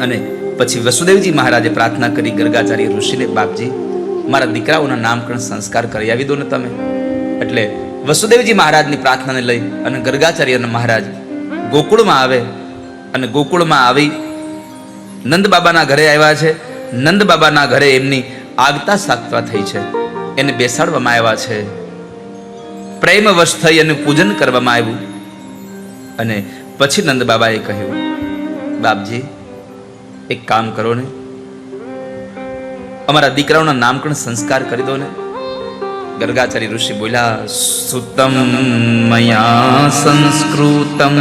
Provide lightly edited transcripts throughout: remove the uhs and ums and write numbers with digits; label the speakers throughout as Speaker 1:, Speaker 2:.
Speaker 1: અને પછી વસુદેવજી મહારાજે પ્રાર્થના કરી ગર્ગાચાર્ય ઋષિને, બાપજી મારા દીકરાઓના નામકરણ સંસ્કાર કરી આવી દો ને તમે. એટલે વસુદેવજી મહારાજની પ્રાર્થનાને લઈ અને ગર્ગાચાર્ય મહારાજ ગોકુળમાં આવે અને ગોકુળમાં આવી નંદ બાબાના ઘરે આવ્યા છે. નંદ બાબાના ઘરે એમની આગતા સાગતા થઈ છે, એને બેસાડવામાં આવ્યા છે. પ્રેમવશ થઈ અને પૂજન કરવામાં આવ્યું. અને પછી નંદ બાબાએ કહ્યું, બાપજી એક કામ કરો ને, અમારા દીકરાઓના નામકરણ સંસ્કાર કરી દો ને. ગર્ગાચાર્ય ઋષિ બોલ્યા, સુતમ મયા સંસ્કૃતમ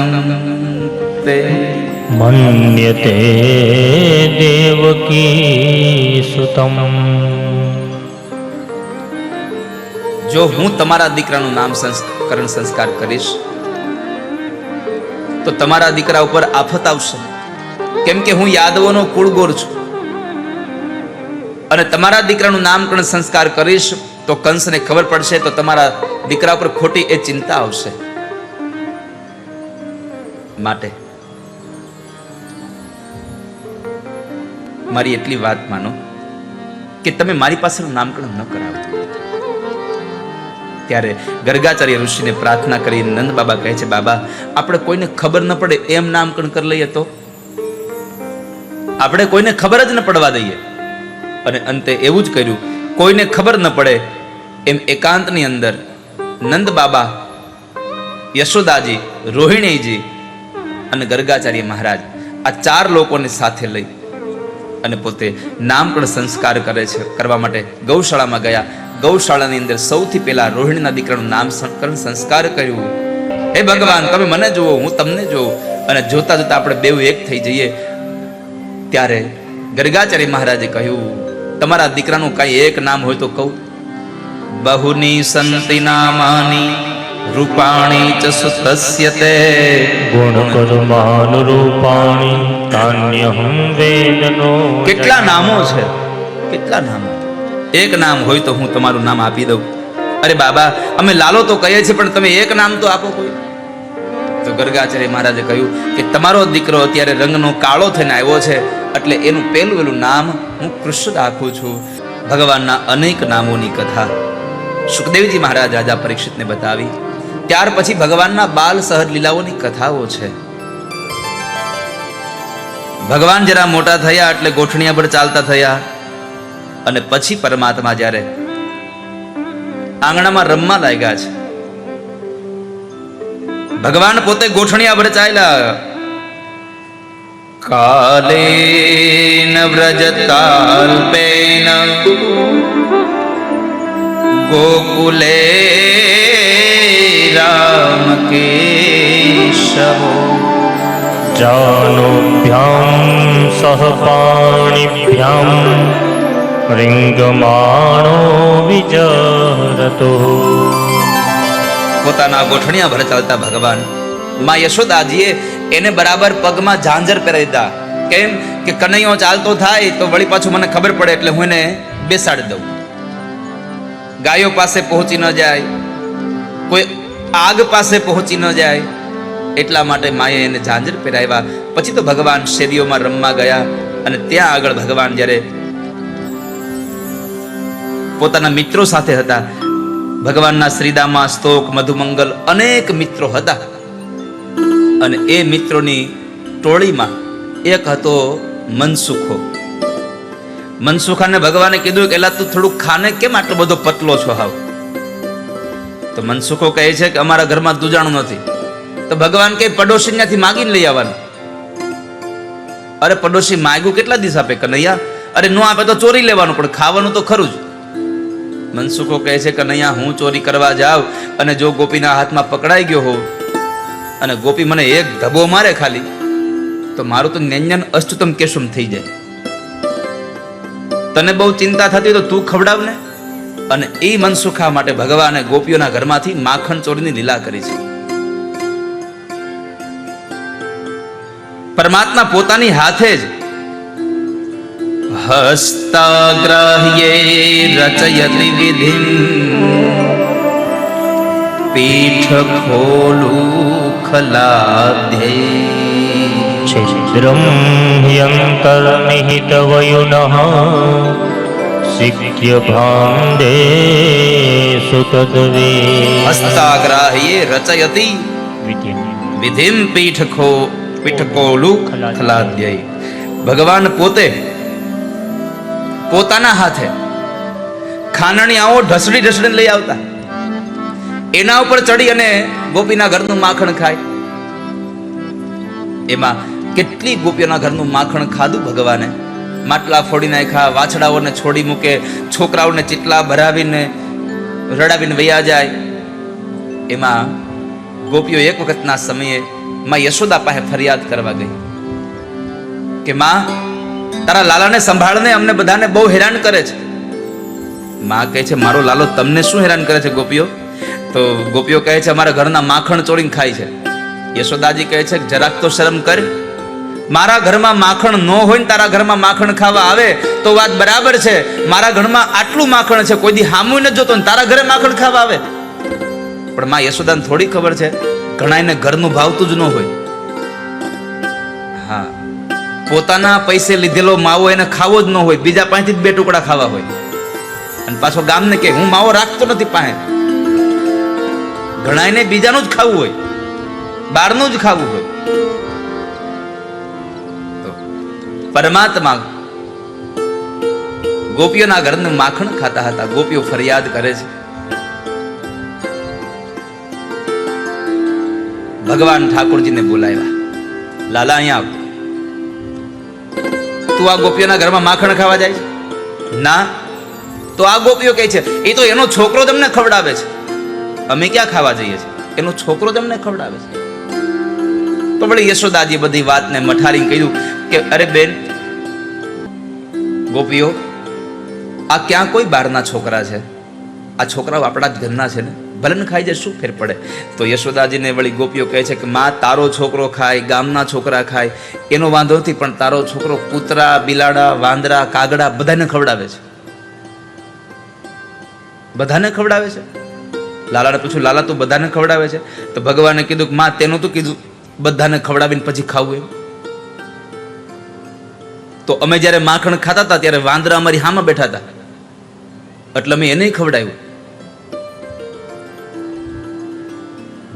Speaker 1: તે
Speaker 2: મન્યતે દેવકી સુતમ.
Speaker 1: જો હું તમારા દીકરાનું નામકરણ સંસ્કાર કરીશ તો તમારા દીકરા ઉપર આફત આવશે, કેમ કે હું યાદવોનો કુળગોર છું. અને તમારા દીકરાનું નામકરણ સંસ્કાર કરીશ તો કંસને ખબર પડશે તો તમારા દીકરા ઉપર ખોટી એ ચિંતા આવશે. માટે મારી એટલી વાત માનો કે તમે મારી પાસેનું નામકરણ ન કરાવતો. ત્યારે ગર્ગાચાર્ય ઋષિને પ્રાર્થના કરી નંદ બાબા કહે છે, બાબા આપણે કોઈને ખબર ન પડે એમ નામકરણ કરી લઈએ તો? આપણે કોઈને ખબર જ ન પડવા દઈએ. અને અંતે એવું જ કર્યું, કોઈને ખબર ન પડે એમ એકાંતની અંદર નંદ બાબા, યશોદાજી, રોહિણીજી અને ગર્ગાચાર્ય મહારાજ આ 4 લોકોને સાથે લઈ અને પોતે નામકરણ સંસ્કાર કરે છે. કરવા માટે ગૌશાળામાં ગયા. ગૌશાળાની અંદર સૌથી પહેલા રોહિણીના દીકરાનું નામકરણ સંસ્કાર કર્યું. હે ભગવાન, તમે મને જુઓ, હું તમને જોઉં. અને જોતા જોતા આપણે બેઉ એક થઈ જઈએ. ત્યારે ગર્ગાચાર્ય મહારાજે કહ્યું, તમારા દીકરાનું કઈ એક નામ હોય તો કહું. બહુની સંતિ નામાની રૂપાણી ચ સુતસ્ય તે
Speaker 2: ગુણ કર્માનુરૂપાણી તાન્યહં વેદનો.
Speaker 1: કેટલા નામો છે, કેટલા નામો. એક નામ હોય તો હું તમારું નામ આપી દઉં. અરે બાબા, અમે લાલો તો કહીએ છીએ, પણ તમે એક નામ તો આપો કોઈ. તો ગર્ગાચાર્ય મહારાજે કહ્યું કે તમારો દીકરો અત્યારે રંગનો કાળો થઈને આવ્યો છે, એટલે એનું પહેલું નામ હું કૃષ્ણ રાખું છું. ભગવાનના અનેક નામોની કથા સુખદેવજી મહારાજ રાજા પરીક્ષિતને બતાવી. ત્યાર પછી ભગવાનના બાલ સહજ લીલાઓની કથાઓ છે. ભગવાન જરા મોટા થયા એટલે ગોઠણિયા પર ચાલતા થયા. અને પછી પરમાત્મા જ્યારે આંગણામાં રમવા લાગ્યા છે, ભગવાન પોતે ગોઠણિયા પર ચાલ્યા. કાલેન વ્રજતાલ્પેન ગોકુલે રામ કેશવો
Speaker 2: જાનોભ્યામ સહ પાણિભ્યામ રિંગમાણો વિજરતો.
Speaker 1: પોતાના ગોઠણિયા ભર ચાલતા ભગવાન માં યશોદાજીએ એને બરાબર પગમાં ઝાંઝર પહેરાવી દીધા. કેમ કે કનૈયો ચાલતો થાય તો વળી પાછું મને ખબર પડે એટલે હું એને બેસાડી દઉં. ગાયો પાસે પહોંચી ન જાય, કોઈ આગ પાસે પહોંચી ન જાય, એટલા માટે માએ એને ઝાંઝર પહેરાવ્યા. પછી તો ભગવાન શેરીઓમાં રમવા ગયા. અને ત્યાં આગળ ભગવાન જ્યારે પોતાના મિત્રો સાથે હતા, ભગવાનના શ્રીદામા, સ્તોક, મધુમંગલ અનેક મિત્રો હતા. અને એ મિત્રોની ટોળીમાં એક હતો મનસુખો. મનસુખાને ભગવાને કીધું કે એલા તું થોડું ખાને, કેમ આટલો બધો પતલો છો હાવ? તો મનસુખો કહે છે કે અમારા ઘરમાં દુજાણું નથી. તો ભગવાન કહે પડોશી ત્યાંથી માગીને લઈ આવવાનું. અરે પડોશી માગ્યું કેટલા દિવસ આપે કનૈયા? અરે નો આપે તો ચોરી લેવાનું, પણ ખાવાનું તો ખરું જ. મનસુખો કહે છે કે કનૈયા, હું ચોરી કરવા જાઉં અને જો ગોપીના હાથમાં પકડાઈ ગયો હોઉં અને ગોપી મને એક ધબો મારે ખાલી, તો મારું તો ન્યંજન અષ્ટતમ કેશમ થઈ જાય. તને બહુ ચિંતા થતી તો તું ખવડાવ ને. અને એ મનસુખા માટે ભગવાને ગોપીઓના ઘરમાંથી માખણ ચોરીની લીલા કરી છે. પરમાત્મા પોતાની હાથે જ હસ્તાગ્રાહ્યે રચયતિ વિધિમ પીઠ ખોલુખલાધ્યે
Speaker 2: છિદ્રમ યંત અંતર્નિહિતવયુનઃ શિક્ય ભાંડે સુતદ્વે
Speaker 1: હસ્તાગ્રાહ્યે રચયતિ વિધિમ પીઠકોલુ ખલાદ્યય. ભગવાન પોતે પોતાના હાથે ખાનણીયાઓ ઢસડી ઢસડીને લઈ આવતા, એના ઉપર ચડી અને ગોપીના ઘરનું માખણ ખાય. એમાં કેટલી ગોપીઓના ઘરનું માખણ ખાધું ભગવાને. માટલા ફોડી નાખ્યા, વાછડાઓને છોડી મૂકે, છોકરાઓને ચીટલા ભરાવીને રડાવીને વૈયા જાય. એમાં ગોપીઓ એક વખતના સમયે માં યશોદા પાસે ફરિયાદ કરવા ગઈ કે માં, તારા લાલાને સંભાળને, અમને બધાને બહુ હેરાન કરે છે. માં કહે છે, મારો લાલો તમને શું હેરાન કરે છે ગોપીઓ? તો ગોપીઓ કહે છે, અમારા ઘરના માખણ ચોરીને ખાય છે. યશોદાજી કહે છે, જરાક તો શરમ કર. મારા ઘરમાં માખણ ન હોય ને તારા ઘરમાં માખણ ખાવા આવે તો વાત બરાબર છે. મારા ઘરમાં આટલું માખણ છે, કોઈ દી હામું ન જોતો ને તારા ઘરે માખણ ખાવા આવે. પણ માં યશોદાને થોડી ખબર છે, ઘણાને ઘરનું ભાવતું જ ન હોય. હા, પોતાના પૈસે લીધેલો માવો એને ખાવો જ ન હોય, બીજા પાસેથી જ બે ટુકડા ખાવા હોય. અને પાછો ગામને કે હું માવો રાખતો નથી પાસે. ઘણાને બીજાનું જ ખાવું હોય, બહારનું જ ખાવું હોય. તો પરમાત્મા ગોપીઓના ઘરનું માખણ ખાતા હતા. ગોપીઓ ફરિયાદ કરે છે. ભગવાન ઠાકોરજીને બોલાવ્યા, લાલા અહીંયા આવ. તું આ ગોપીઓના ઘરમાં માખણ ખાવા જાય છે? ના. તો આ ગોપીઓ કહે છે, એ તો એનો છોકરો તમને ખવડાવે છે, અમે ક્યાં ખાવા જઈએ છીએ? એનો છોકરો તમને ખવડાવે છે. તો વળી યશોદાજી બધી વાતને મઠારીને કહ્યું કે અરે બેન, ગોપીઓ, આ ક્યાં કોઈ બહારના છોકરા છે? આ છોકરાઓ આપણા જ ઘરના છે ને, ભલે ને ખાઈ જાય, શું ફેર પડે? તો યશોદાજીને વળી ગોપીઓ કહે છે કે માં, તારો છોકરો ખાય, ગામના છોકરા ખાય, એનો વાંધો નથી, પણ તારો છોકરો કૂતરા, બિલાડા, વાંદરા, કાગડા બધાને ખવડાવે છે. બધાને ખવડાવે છે. લાલાને પૂછ્યું, લાલા તું બધાને ખવડાવે છે? તો ભગવાને કીધું કે માં, તેનું તો કીધું બધાને ખવડાવીને પછી ખાવું એમ. તો અમે જ્યારે માખણ ખાતા હતા ત્યારે વાંદરા અમારી હામાં બેઠા હતા, એટલે અમે એને ખવડાવ્યું.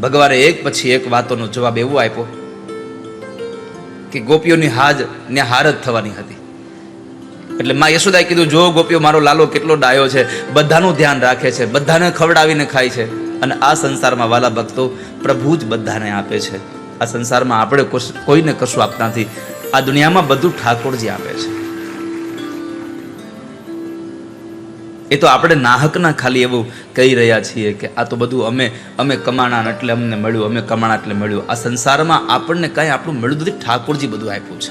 Speaker 1: ભગવાને એક પછી એક વાતોનો જવાબ એવો આપ્યો કે ગોપીઓની હાજ ને હાર જ થવાની હતી. એટલે માં યશોદાએ કીધું, જો ગોપીઓ, મારો લાલો કેટલો ડાયો છે, બધાનું ધ્યાન રાખે છે, બધાને ખવડાવીને ખાય છે. અને આ સંસારમાં વાલા ભક્તો, પ્રભુ જ બધાને આપે છે. આ સંસારમાં આપણે કોઈને કશું આપતા નથી. આ દુનિયામાં બધું ઠાકોરજી આપે છે. એ તો આપણે નાહકના ખાલી એવું કહી રહ્યા છીએ કે આ તો બધું અમે કમાણા એટલે અમને મળ્યું, અમે કમાણા એટલે મળ્યું. આ સંસારમાં આપણને કાંઈ આપણું મળ્યું નથી, ઠાકોરજી બધું આપ્યું છે.